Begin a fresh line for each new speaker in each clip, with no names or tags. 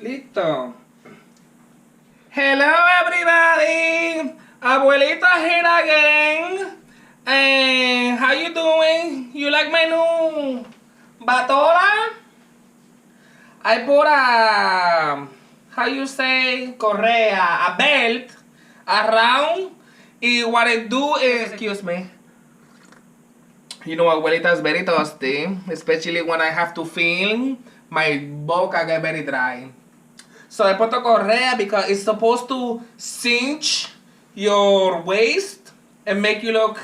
Listo. Hello everybody! Abuelita here again. And how you doing? You like my new batola? I put a, how you say, correa, a belt around. And what I do is, excuse me. You know, abuelita is very thirsty, especially when I have to film. My boca get very dry. So I put a correa because it's supposed to cinch your waist and make you look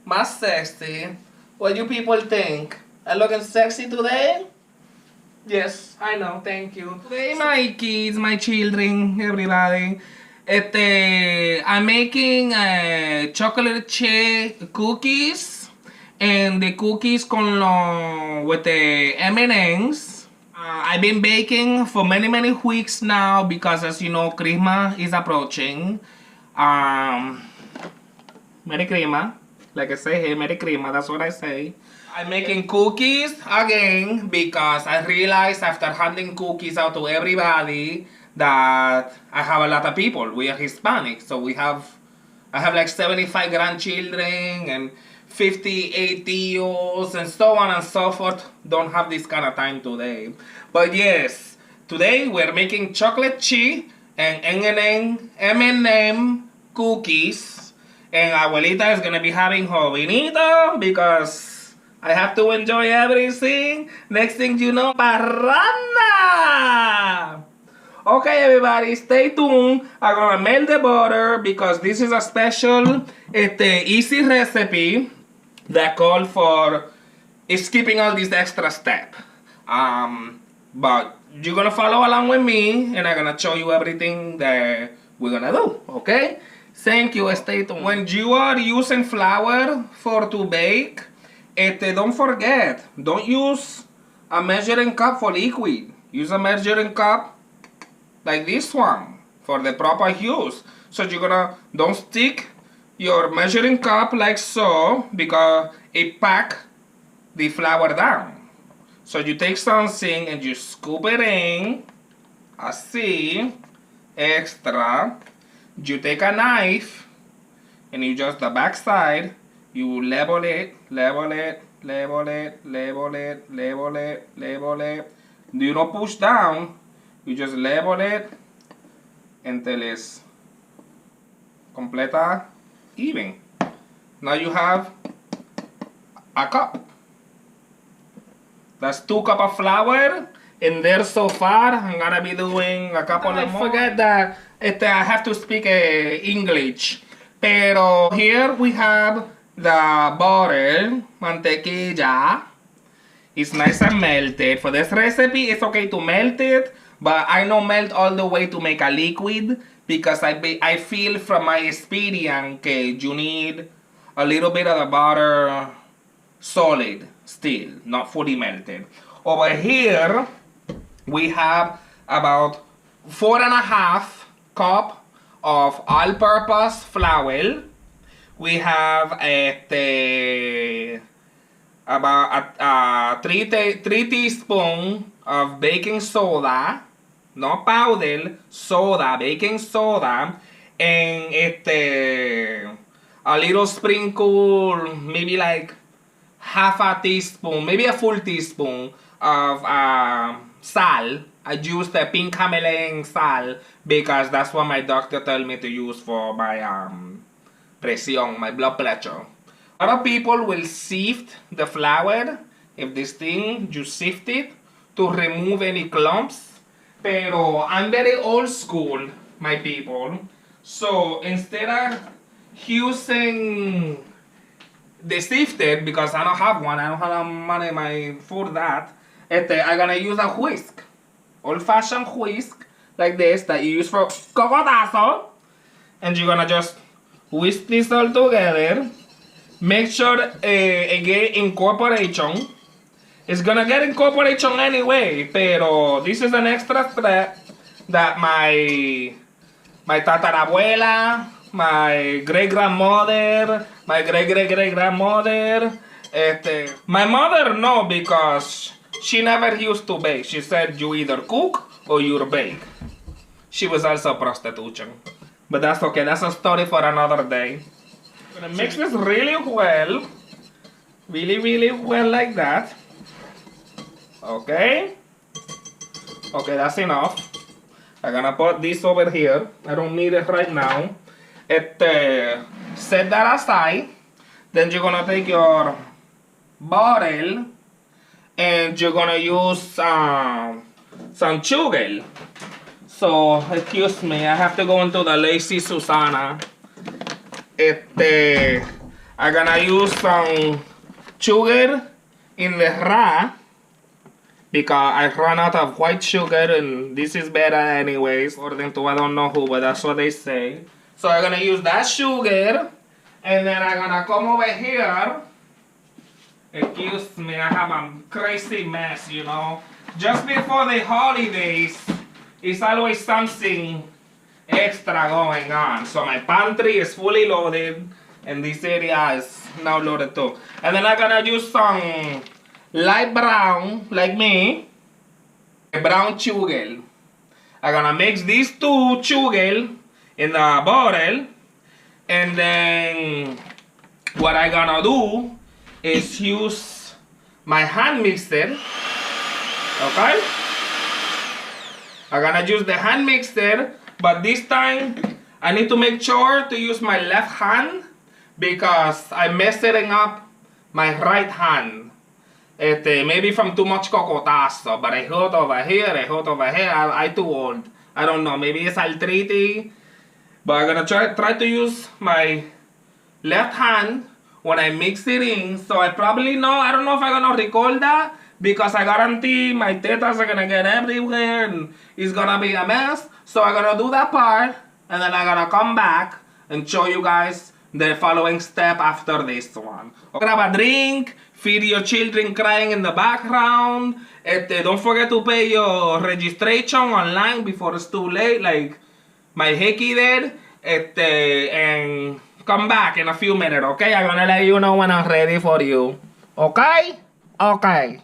more sexy. What do you people think? I looking sexy today? Yes, I know, thank you. Today my kids, my children, everybody, I'm making chocolate chip cookies and the cookies with the M&Ms. I've been baking for many weeks now because, as you know, Christmas is approaching. Merry Christmas. Like I say, hey, Merry Christmas, that's what I say. I'm making cookies again because I realized after handing cookies out to everybody that I have a lot of people. We are Hispanic, so I have like 75 grandchildren and 58 tios and so on and so forth. Don't have this kind of time today. But yes, today we're making chocolate chip and M&M cookies. And Abuelita is gonna be having her vinito because I have to enjoy everything. Next thing you know, parranda! Okay, everybody, stay tuned. I'm gonna melt the butter because this is a special, easy recipe that called for skipping all these extra step. But you're gonna follow along with me, and I'm gonna show you everything that we're gonna do. Okay? Thank you. Stay tuned. When you are using flour to bake, don't forget, don't use a measuring cup for liquid. Use a measuring cup like this one for the proper use. So don't stick your measuring cup like so because it pack the flour down. So you take something and you scoop it in, así, extra. You take a knife and you just the back side, you level it. You don't push down, you just level it until it's completa even. Now you have a cup. That's 2 cups of flour. And there so far, I'm gonna be doing a couple of more. I forget that I have to speak English. Pero here we have the butter, mantequilla. It's nice and melted. For this recipe, it's okay to melt it, but I don't melt all the way to make a liquid because I feel from my experience that you need a little bit of the butter solid still, not fully melted. Over here, we have about 4.5 cups of all-purpose flour. We have about 3 teaspoons of baking soda, not powder, soda, baking soda, and a little sprinkle, maybe like half a teaspoon, maybe a full teaspoon of sal. I use the pink Himalayan sal because that's what my doctor told me to use for my presión, my blood pressure. A lot of people will sift the flour. If this thing, you sift it to remove any clumps. Pero I'm very old school, my people. So instead of using the sifted, because I don't have one, I don't have money for that, I'm gonna use a whisk. Old-fashioned whisk, like this, that you use for cocotazo. And you're gonna just whisk this all together. Make sure it get incorporation. It's gonna get incorporation anyway, pero this is an extra step that my tatarabuela, my great-grandmother, my great-great-great-grandmother, my mother no, because she never used to bake. She said you either cook or your bake. She was also a prostitution. But that's okay, that's a story for another day. I'm gonna mix this really well. Really well like that. Okay. Okay, that's enough. I'm gonna put this over here. I don't need it right now. Set that aside. Then you're gonna take your bottle and you're gonna use some sugar. So, excuse me, I have to go into the Lazy Susana. I'm gonna use some sugar in the raw because I ran out of white sugar and this is better anyways, according to I don't know who, but that's what they say. So I'm gonna use that sugar and then I'm gonna come over here. Excuse me, I have a crazy mess, you know. Just before the holidays, it's always something extra going on. So my pantry is fully loaded and this area is now loaded too. And then I'm gonna use some light brown, like me, brown sugar. I'm gonna mix these two sugar in the bottle. And then what I'm gonna do is use my hand mixer. Okay? I'm gonna use the hand mixer, but this time I need to make sure to use my left hand because I'm messing up my right hand. Maybe from too much cocotazo, but I hurt over here, I too old. I don't know, maybe it's arthritis. But I'm gonna try to use my left hand when I mix it in. So I probably know, I don't know if I'm gonna record that because I guarantee my tetas are gonna get everywhere and it's gonna be a mess. So I'm gonna do that part and then I'm gonna come back and show you guys the following step after this one. Grab a drink, feed your children crying in the background. Don't forget to pay your registration online before it's too late, like my hickey did. And come back in a few minutes, okay? I'm gonna let you know when I'm ready for you. Okay? Okay.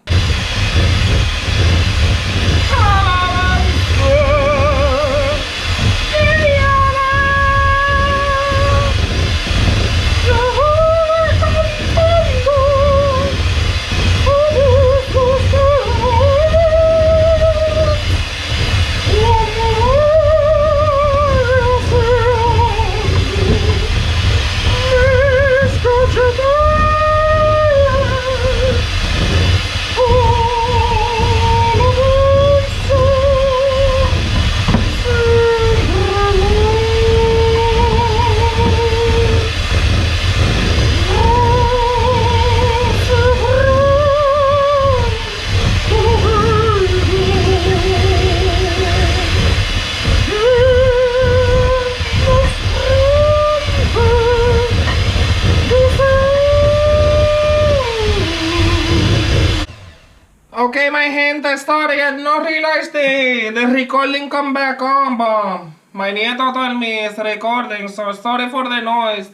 Okay, my gente, sorry, I not realized the recording come back on, but my nieto told me it's recording, so sorry for the noise.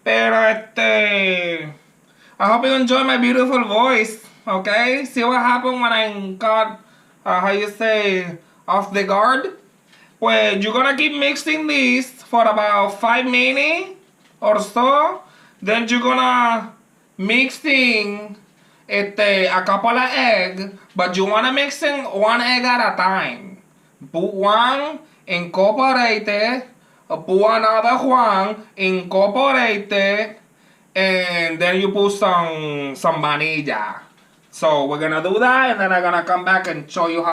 Pero I hope you enjoy my beautiful voice, okay? See what happened when I got, how you say, off the guard? Well, you're gonna keep mixing this for about 5 minutes or so. Then you're gonna mix in a couple of eggs, but you wanna mix in 1 egg at a time. Put one, incorporate it, put another one, incorporate it, and then you put some vanilla. So we're gonna do that, and then I'm gonna come back and show you how.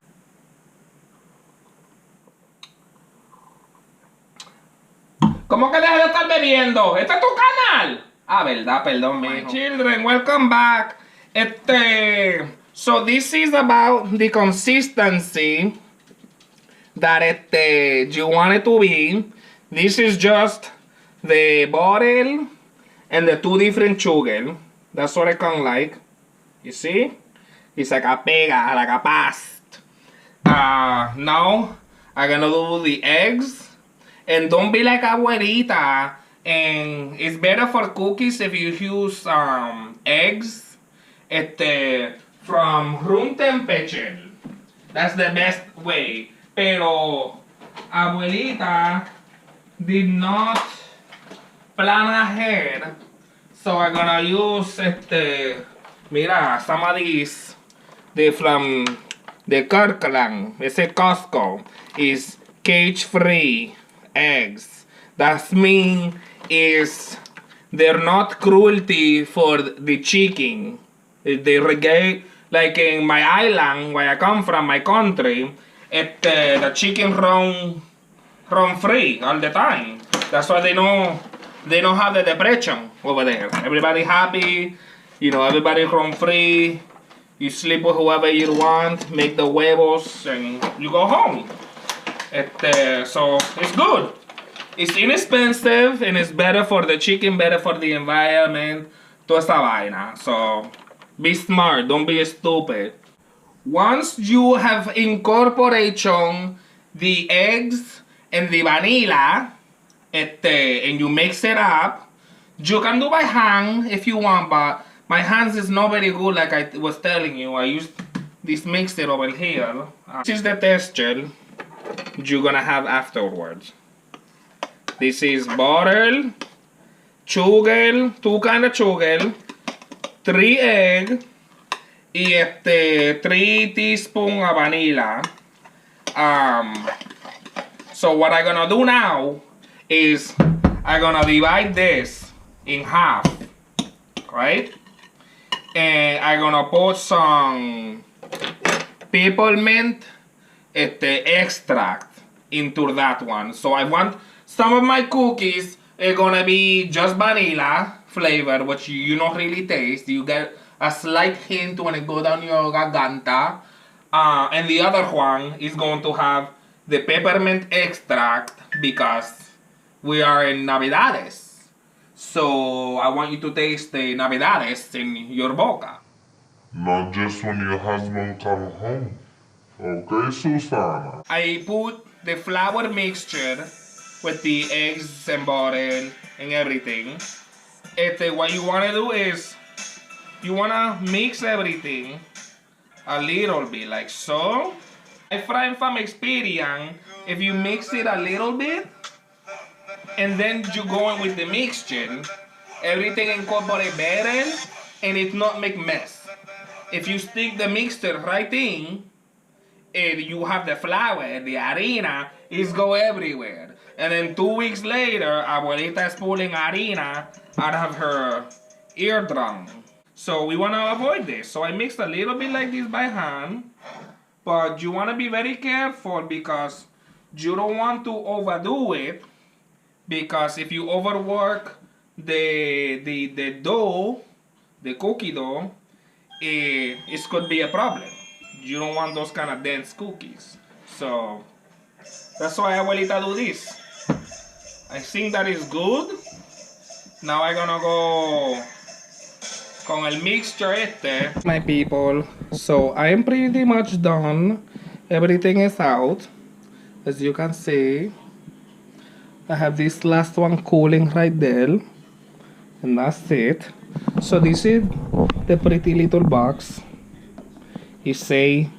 ¿Cómo que dejas de estar bebiendo? ¡Este es tu canal! Ah, verdad, perdón, mijo. Children, welcome back. So this is about the consistency that you want it to be. This is just the bottle and the 2 different sugar. That's what it can like. You see? It's like a pega, like a past. Now I'm gonna do the eggs. And don't be like Abuelita. And it's better for cookies if you use eggs from room temperature. That's the best way Pero Abuelita did not plan ahead. So I'm gonna use mira, some of these from the Kirkland, it's a Costco, is cage-free eggs. That means is they're not cruelty for the chicken. They regate like in my island where I come from, my country, the chicken run free all the time. That's why they don't have the depression over there. Everybody happy, everybody run free. You sleep with whoever you want, make the huevos, and you go home. So it's good. It's inexpensive and it's better for the chicken, better for the environment. Toda esa vaina. So be smart, don't be stupid. Once you have incorporation the eggs and the vanilla, and you mix it up, you can do by hand if you want, but my hands is not very good like I was telling you. I used this mixer over here. This is the texture you're gonna have afterwards. This is butter, sugar, 2 kinds of sugar, 3 eggs, y 3 teaspoons of vanilla. So what I'm gonna do now is I'm gonna divide this in half, right? And I'm gonna put some peppermint extract into that one. So I want some of my cookies are gonna be just vanilla flavor, which you don't really taste. You get a slight hint when it goes down your garganta. And the other one is going to have the peppermint extract because we are in Navidades. So I want you to taste the Navidades in your boca.
Not just when your husband comes home. Okay, Susana?
I put the flour mixture with the eggs and butter and everything. What you want to do is you want to mix everything a little bit like so. I find from experience, if you mix it a little bit and then you go in with the mixture, everything incorporate better and it not make mess. If you stick the mixture right in, and you have the flour, the harina, is go everywhere. And then 2 weeks later, Abuelita is pulling harina out of her eardrum. So we want to avoid this. So I mixed a little bit like this by hand. But you want to be very careful because you don't want to overdo it. Because if you overwork the dough, the cookie dough, it could be a problem. You don't want those kind of dense cookies. So that's why Abuelita do this. I think that is good. Now I'm gonna go con el mixture My people, so I am pretty much done. Everything is out. As you can see, I have this last one cooling right there. And that's it. So this is the pretty little box. It say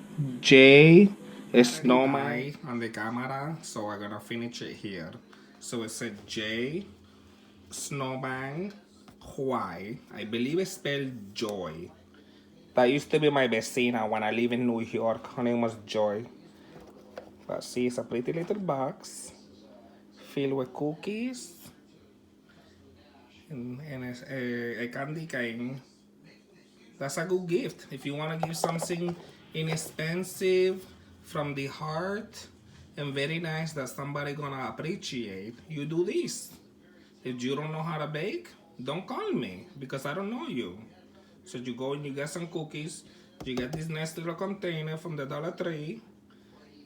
J Snowman on the camera, so I'm gonna finish it here. So it said J Snowman Y. I believe it's spelled Joy. That used to be my vecina when I live in New York. Her name was Joy. But see, it's a pretty little box filled with cookies and it's a candy cane. That's a good gift. If you want to give something inexpensive from the heart and very nice that somebody gonna appreciate, you do this. If you don't know how to bake, don't call me because I don't know you. So you go and you get some cookies, you get this nice little container from the Dollar Tree,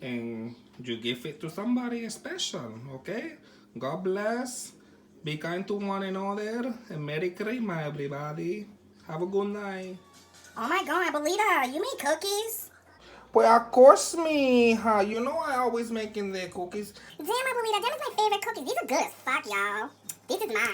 and you give it to somebody special, okay? God bless. Be kind to one another, and Merry Christmas, everybody. Have a good night.
Oh my God, Abuelita, you make cookies?
Well, of course, mija. You know I always making the cookies.
Damn, Abuelita, them is my favorite cookies. These are good as fuck, y'all. This is mine.